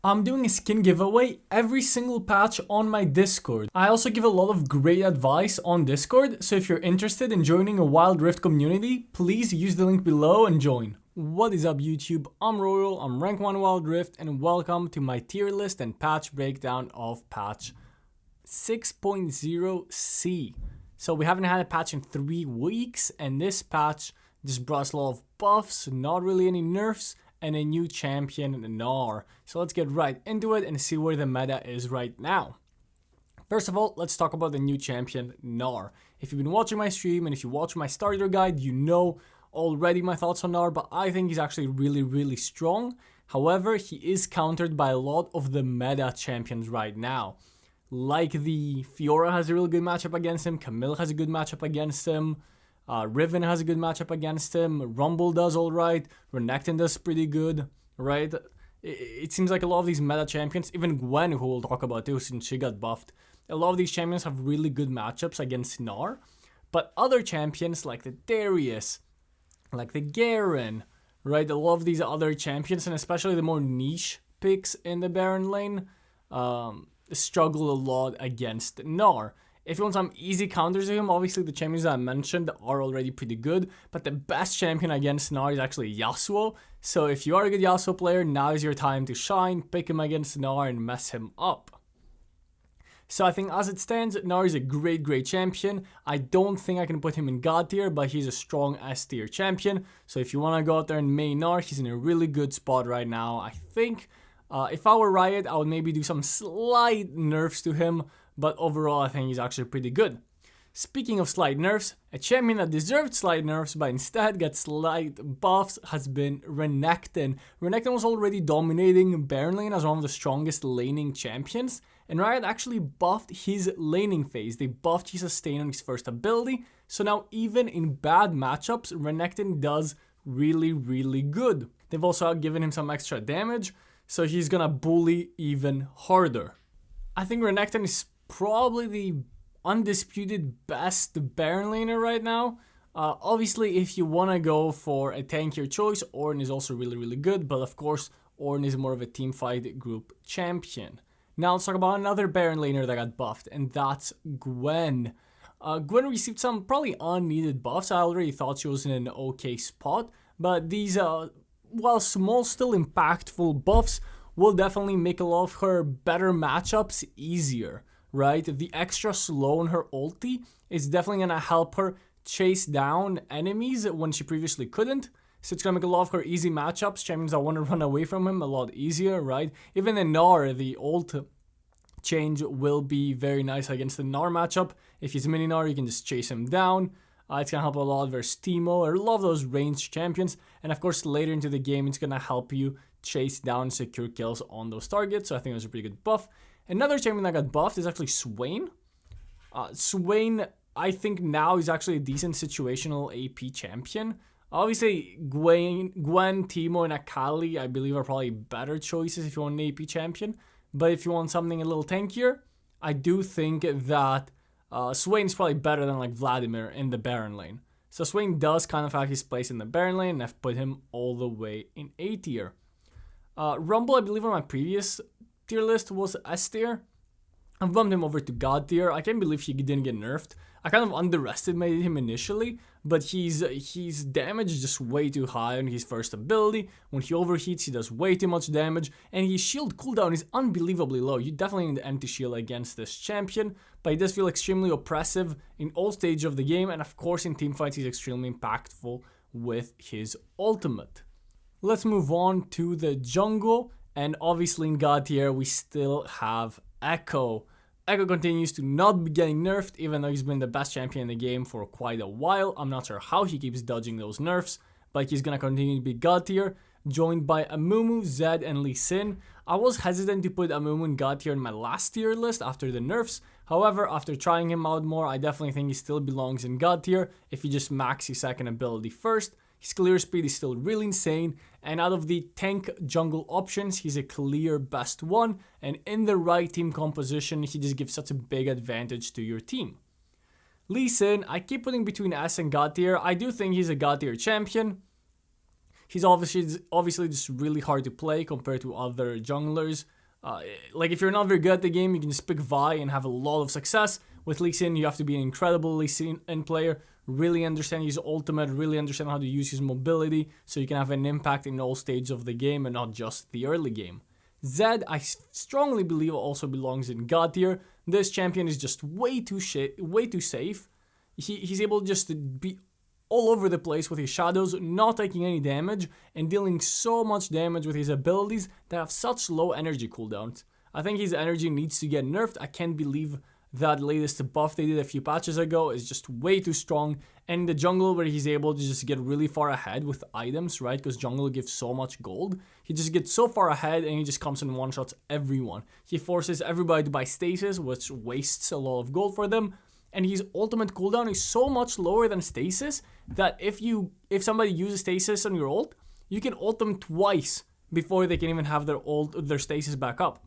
I'm doing a skin giveaway every single patch on my Discord. I also give a lot of great advice on Discord, so if you're interested in joining a Wild Rift community, please use the link below and join. What is up YouTube, I'm Royal, I'm rank 1 Wild Rift, and welcome to my tier list and patch breakdown of patch 6.0C. So we haven't had a patch in 3 weeks, and this patch just brought us a lot of buffs, not really any nerfs, and a new champion, Gnar. So let's get right into it and see where the meta is right now. First of all, let's talk about the new champion, Gnar. If you've been watching my stream and if you watch my starter guide, you know already my thoughts on Gnar, but I think he's actually really strong. However, he is countered by a lot of the meta champions right now. Like the Fiora has a really good matchup against him, Camille has a good matchup against him, Riven has a good matchup against him, Rumble does alright, Renekton does pretty good, right? It seems like a lot of these meta champions, even Gwen, who we'll talk about too since she got buffed, a lot of these champions have really good matchups against Gnar, but other champions like the Darius, like the Garen, right? A lot of these other champions, and especially the more niche picks in the Baron lane, struggle a lot against Gnar. If you want some easy counters to him, obviously the champions that I mentioned are already pretty good, but the best champion against Gnar is actually Yasuo. So if you are a good Yasuo player, now is your time to shine, pick him against Gnar and mess him up. So I think as it stands, Gnar is a great champion. I don't think I can put him in God tier, but he's a strong S tier champion. So if you want to go out there and main Gnar, he's in a really good spot right now, I think. If I were Riot, I would maybe do some slight nerfs to him, but overall I think he's actually pretty good. Speaking of slight nerfs, a champion that deserved slight nerfs but instead got slight buffs has been Renekton. Renekton was already dominating Baron lane as one of the strongest laning champions, and Riot actually buffed his laning phase. They buffed his sustain on his first ability, so now even in bad matchups, Renekton does really good. They've also given him some extra damage, so he's gonna bully even harder. I think Renekton is probably the undisputed best Baron laner right now. Obviously, if you want to go for a tankier choice, Ornn is also really good, but of course, Ornn is more of a teamfight group champion. Now let's talk about another Baron laner that got buffed, and that's Gwen. Gwen received some probably unneeded buffs. I already thought she was in an okay spot, but these, while small, still impactful buffs will definitely make a lot of her better matchups easier, right? The extra slow on her ulti is definitely going to help her chase down enemies when she previously couldn't. So it's going to make a lot of her easy matchups, champions that want to run away from him, a lot easier, right? Even in Gnar, the ult change will be very nice against the Gnar matchup. If he's mini Gnar, you can just chase him down. It's going to help a lot versus Teemo or a lot of those ranged champions. And of course, later into the game, it's going to help you chase down secure kills on those targets. So I think it was a pretty good buff. Another champion that got buffed is actually Swain. Swain, I think now is actually a decent situational AP champion. Obviously, Gwen, Teemo, and Akali, I believe, are probably better choices if you want an AP champion. But if you want something a little tankier, I do think that Swain is probably better than like Vladimir in the Baron lane. So Swain does kind of have his place in the Baron lane, and I've put him all the way in A tier. Rumble, I believe on my previous tier list was S tier. I've bumped him over to God tier. I can't believe he didn't get nerfed. I kind of underestimated him initially, but his damage is just way too high on his first ability. When he overheats, he does way too much damage, and his shield cooldown is unbelievably low. You definitely need anti-shield against this champion, but he does feel extremely oppressive in all stages of the game, and of course in teamfights he's extremely impactful with his ultimate. Let's move on to the jungle, and obviously in God tier we still have Echo. Echo continues to not be getting nerfed, even though he's been the best champion in the game for quite a while. I'm not sure how he keeps dodging those nerfs, but he's gonna continue to be God tier, joined by Amumu, Zed, and Lee Sin. I was hesitant to put Amumu in God tier in my last tier list after the nerfs. However, after trying him out more, I definitely think he still belongs in God tier if you just max his second ability first. His clear speed is still really insane, and out of the tank jungle options, he's a clear best one, and in the right team composition, he just gives such a big advantage to your team. Lee Sin, I keep putting between S and God tier. I do think he's a God tier champion. He's obviously just really hard to play compared to other junglers. Like if you're not very good at the game, you can just pick Vi and have a lot of success. With Lee Sin, you have to be an incredible Lee Sin player, really understand his ultimate, really understand how to use his mobility, so you can have an impact in all stages of the game and not just the early game. Zed, I strongly believe, also belongs in God tier. This champion is just way too safe. He's able just to be all over the place with his shadows, not taking any damage, and dealing so much damage with his abilities that have such low energy cooldowns. I think his energy needs to get nerfed. I can't believe that latest buff they did a few patches ago is just way too strong. And the jungle, where he's able to just get really far ahead with items, right? Because jungle gives so much gold. He just gets so far ahead and he just comes and one-shots everyone. He forces everybody to buy stasis, which wastes a lot of gold for them. And his ultimate cooldown is so much lower than stasis that if somebody uses stasis on your ult, you can ult them twice before they can even have their stasis back up.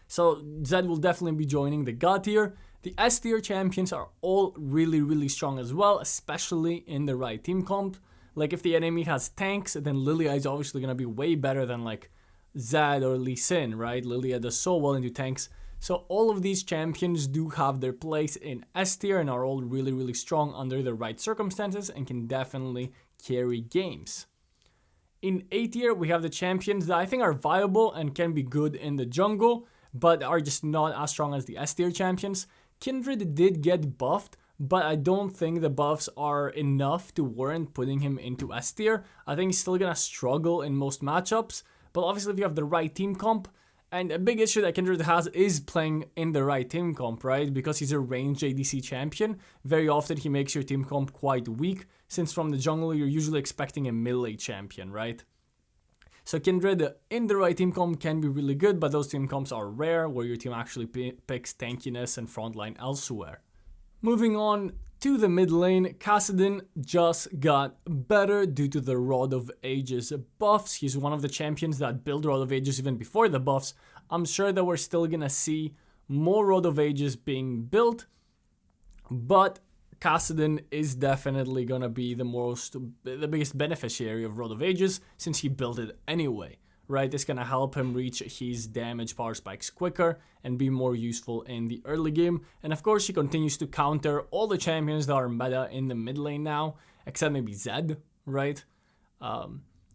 So Zed will definitely be joining the God tier. The S tier champions are all really strong as well, especially in the right team comp. Like if the enemy has tanks, then Lilia is obviously going to be way better than like Zed or Lee Sin, right? Lilia does so well into tanks. So all of these champions do have their place in S tier and are all really strong under the right circumstances and can definitely carry games. In A tier, we have the champions that I think are viable and can be good in the jungle, but are just not as strong as the S tier champions. Kindred did get buffed, but I don't think the buffs are enough to warrant putting him into S tier. I think he's still gonna struggle in most matchups, but obviously if you have the right team comp, and a big issue that Kindred has is playing in the right team comp, right? Because he's a ranged ADC champion, very often he makes your team comp quite weak, since from the jungle you're usually expecting a melee champion, right? So Kindred in the right team comp can be really good, but those team comps are rare, where your team actually picks tankiness and frontline elsewhere. Moving on to the mid lane, Kassadin just got better due to the Rod of Ages buffs. He's one of the champions that built Rod of Ages even before the buffs. I'm sure that we're still gonna see more Rod of Ages being built, but Kassadin is definitely gonna be the biggest beneficiary of Rod of Ages, since he built it anyway, right? It's gonna help him reach his damage power spikes quicker and be more useful in the early game. And of course, he continues to counter all the champions that are meta in the mid lane now, except maybe Zed, right?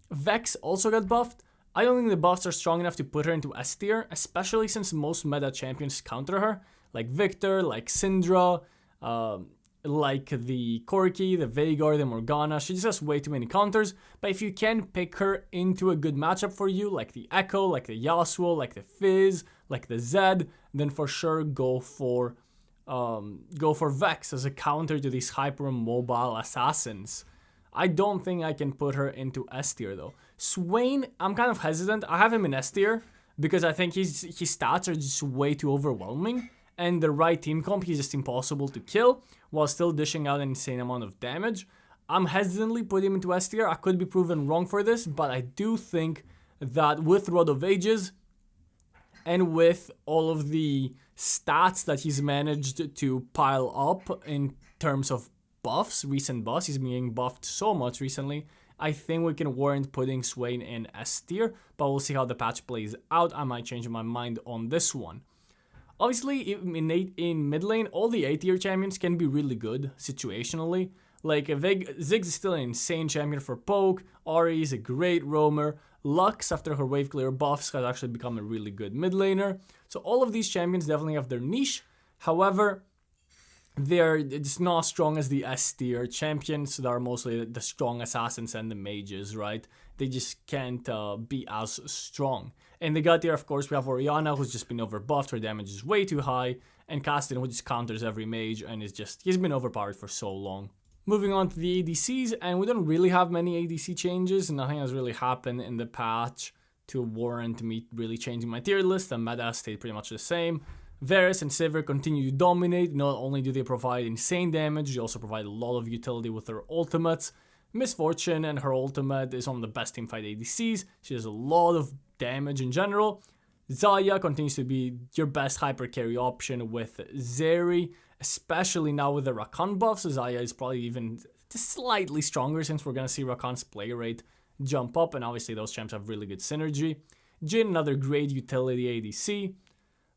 Vex also got buffed. I don't think the buffs are strong enough to put her into S tier, especially since most meta champions counter her, like Victor, like Syndra, like the Corki, the Veigar, the Morgana. She just has way too many counters, but if you can pick her into a good matchup for you, like the Echo, like the Yasuo, like the Fizz, like the Zed, then for sure go for Vex as a counter to these hyper mobile assassins. I don't think I can put her into S tier though. Swain, I'm kind of hesitant. I have him in S tier because I think his stats are just way too overwhelming, and the right team comp, he's just impossible to kill while still dishing out an insane amount of damage. I'm hesitantly putting him into S tier. I could be proven wrong for this, but I do think that with Rod of Ages and with all of the stats that he's managed to pile up in terms of buffs, recent buffs, he's been getting buffed so much recently, I think we can warrant putting Swain in S tier, but we'll see how the patch plays out. I might change my mind on this one. Obviously, in mid lane, all the A tier champions can be really good situationally. Like Ziggs is still an insane champion for poke, Ahri is a great roamer, Lux after her wave clear buffs has actually become a really good mid laner. So all of these champions definitely have their niche. However, they're just not as strong as the S tier champions that are mostly the strong assassins and the mages, right? They just can't be as strong. In the God tier, of course, we have Orianna, who's just been overbuffed, her damage is way too high, and Kassadin, who just counters every mage, and he's been overpowered for so long. Moving on to the ADCs, and we don't really have many ADC changes, nothing has really happened in the patch to warrant me really changing my tier list, the meta stayed pretty much the same. Varus and Sivir continue to dominate. Not only do they provide insane damage, they also provide a lot of utility with their ultimates. Misfortune and her ultimate is one of the best teamfight ADCs. She does a lot of damage in general. Xayah continues to be your best hyper carry option with Zeri, especially now with the Rakan buffs. So Xayah is probably even slightly stronger since we're going to see Rakan's play rate jump up, and obviously those champs have really good synergy. Jhin, another great utility ADC.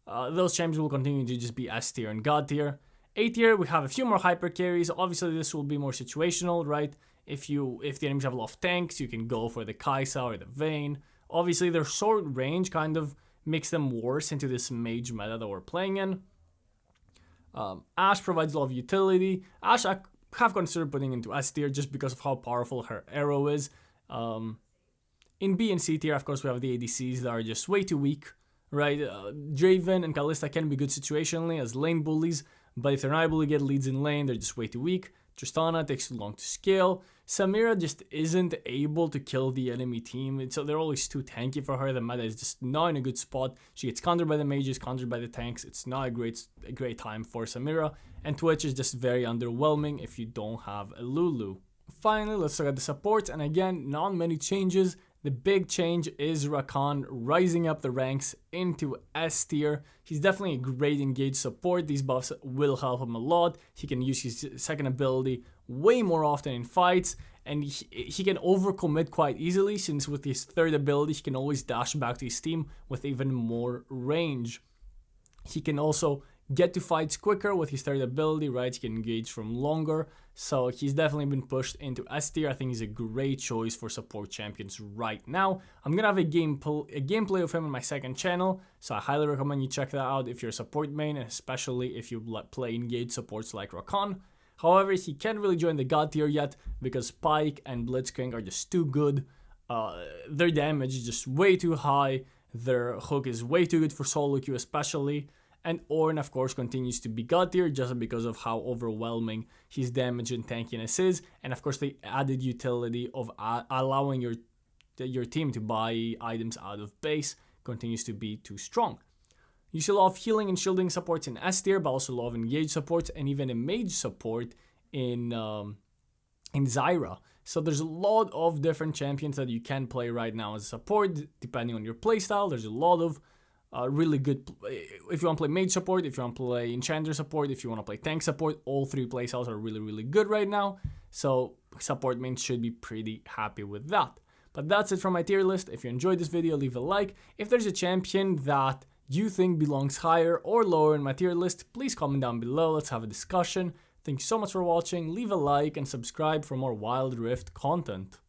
Those champs will continue to just be S tier and God tier. A tier, we have a few more hyper carries. Obviously, this will be more situational, right? If the enemies have a lot of tanks, you can go for the Kai'Sa or the Vayne. Obviously, their short range kind of makes them worse into this mage meta that we're playing in. Ashe provides a lot of utility. Ashe, I have considered putting into S tier just because of how powerful her arrow is. In B and C tier, of course, we have the ADCs that are just way too weak, right? Draven and Kalista can be good situationally as lane bullies, but if they're not able to get leads in lane, they're just way too weak. Tristana takes too long to scale. Samira just isn't able to kill the enemy team, so they're always too tanky for her. The meta is just not in a good spot. She gets countered by the mages, countered by the tanks. It's not a great time for Samira, and Twitch is just very underwhelming if you don't have a Lulu. Finally, let's look at the supports, and again, not many changes. The big change is Rakan rising up the ranks into S tier. He's definitely a great engaged support. These buffs will help him a lot. He can use his second ability way more often in fights, and he can overcommit quite easily, since with his third ability he can always dash back to his team with even more range. He can also get to fights quicker with his third ability, right? He can engage from longer. So he's definitely been pushed into S tier. I think he's a great choice for support champions right now. I'm gonna have a gameplay of him on my second channel, so I highly recommend you check that out if you're a support main, and especially if you play engaged supports like Rakan. However, he can't really join the God tier yet because Pyke and Blitzcrank are just too good. Their damage is just way too high. Their hook is way too good for solo queue especially. And Ornn, of course, continues to be God tier just because of how overwhelming his damage and tankiness is. And of course, the added utility of allowing your team to buy items out of base continues to be too strong. You see a lot of healing and shielding supports in S tier, but also a lot of engaged supports and even a mage support in Zyra. So there's a lot of different champions that you can play right now as a support, depending on your playstyle. There's a lot of really good, if you want to play mage support, if you want to play enchanter support, if you want to play tank support, all three playstyles are really good right now. So support mains should be pretty happy with that. But that's it from my tier list. If you enjoyed this video, leave a like. If there's a champion that you think belongs higher or lower in my tier list, please comment down below. Let's have a discussion. Thank you so much for watching. Leave a like and subscribe for more Wild Rift content.